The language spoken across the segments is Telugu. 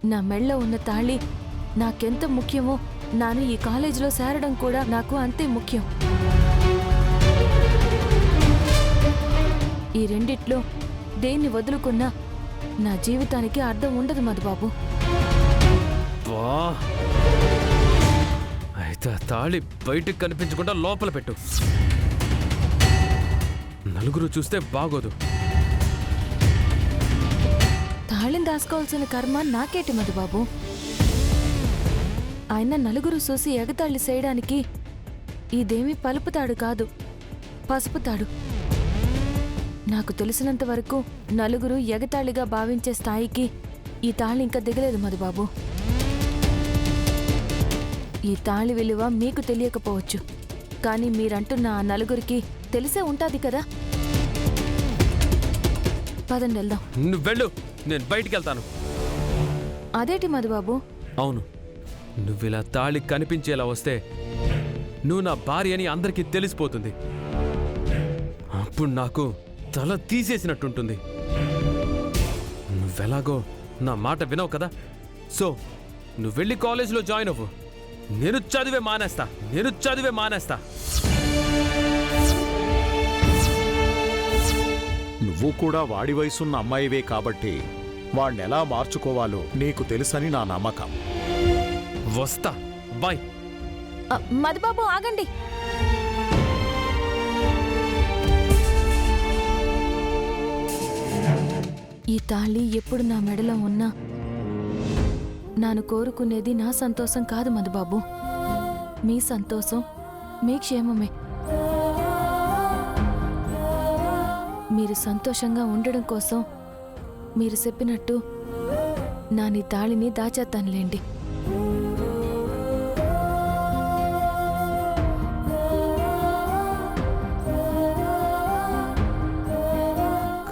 నా మెళ్ళ ఉన్న తాళి నాకెంత ముఖ్యమో నాను ఈ కాలేజీలో చేరడం కూడా నాకు అంతే ముఖ్యం. ఈ రెండిట్లో దేన్ని వదులుకున్నా నా జీవితానికి అర్థం ఉండదు మధుబాబు. అయితే తాళి బయటికి కనిపించకుండా లోపల పెట్టు. నలుగురు చూస్తే బాగోదు. తాళిని దాచుకోవాల్సిన కర్మ నాకేటి మధుబాబు. ఆయన నలుగురు చూసి ఎగతాళి చేయడానికి ఇదేమీ పలుపుతాడు కాదు, పసుపుతాడు. నాకు తెలిసినంత వరకు నలుగురు ఎగతాళిగా భావించే స్థాయికి ఈ తాళి ఇంకా దిగలేదు మధుబాబు. ఈ తాళి విలువ మీకు తెలియకపోవచ్చు, కానీ మీరంటున్న ఆ నలుగురికి తెలిసే ఉంటాది కదా. పదండి వెళ్దాం. నువ్వు వెళ్ళు, నేను బయటికి వెళ్తాను. అదేంటి మధుబాబు? అవును, నువ్విలా తాళి కనిపించేలా వస్తే నువ్వు నా భార్య అని అందరికీ తెలిసిపోతుంది. అప్పుడు నాకు తల తీసేసినట్టుంటుంది. నువ్వెలాగో నా మాట వినవు కదా, సో నువ్వు వెళ్ళి కాలేజీలో జాయిన్ అవ్వు. నేను చదివే మానేస్తా. నువ్వు కూడా వాడి వయసున్న అమ్మాయివే కాబట్టి వాణ్ణెలా మార్చుకోవాలో నీకు తెలుసని నా నమ్మకం. వస్తా, బాయ్. మధుబాబు ఆగండి. ఈ తాళి ఎప్పుడు నా మెడలో ఉన్నా నాను కోరుకునేది నా సంతోషం కాదు మధుబాబు, మీ సంతోషం, మీ క్షేమమే. మీరు సంతోషంగా ఉండడం కోసం మీరు చెప్పినట్టు నా నీ తాళిని దాచేస్తానులేండి.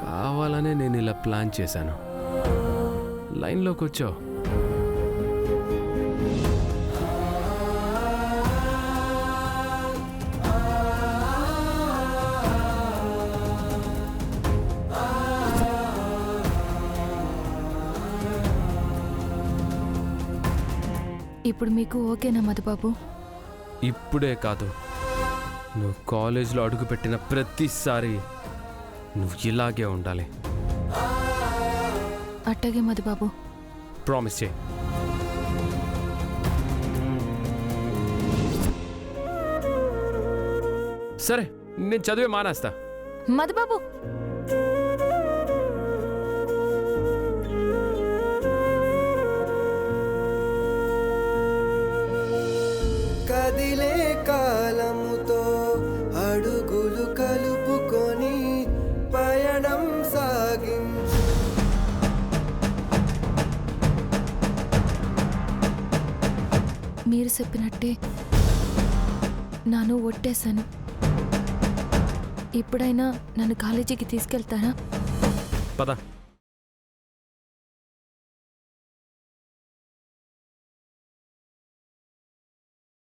కావాలనే నేను ఇలా ప్లాన్ చేశాను. లైన్లోకి వచ్చావు. ఇప్పుడు మీకు ఓకేనా మధుబాబు? ఇప్పుడే కాదు, నువ్వు కాలేజీలో అడుగుపెట్టిన ప్రతిసారి నువ్వు ఇలాగే ఉండాలి. అట్టగే మధుబాబు. ప్రామిస్ చేయి. సరే, నేను చదివే మానేస్తా. మధుబాబు, కదిలే కాలముతో అడుగులు కలుపుకొని పయనం సాగించు. మీరు చెప్పినట్టే నాను ఒట్టేశాను. ఇప్పుడైనా నన్ను కాలేజీకి తీసుకెళ్తారా? పద.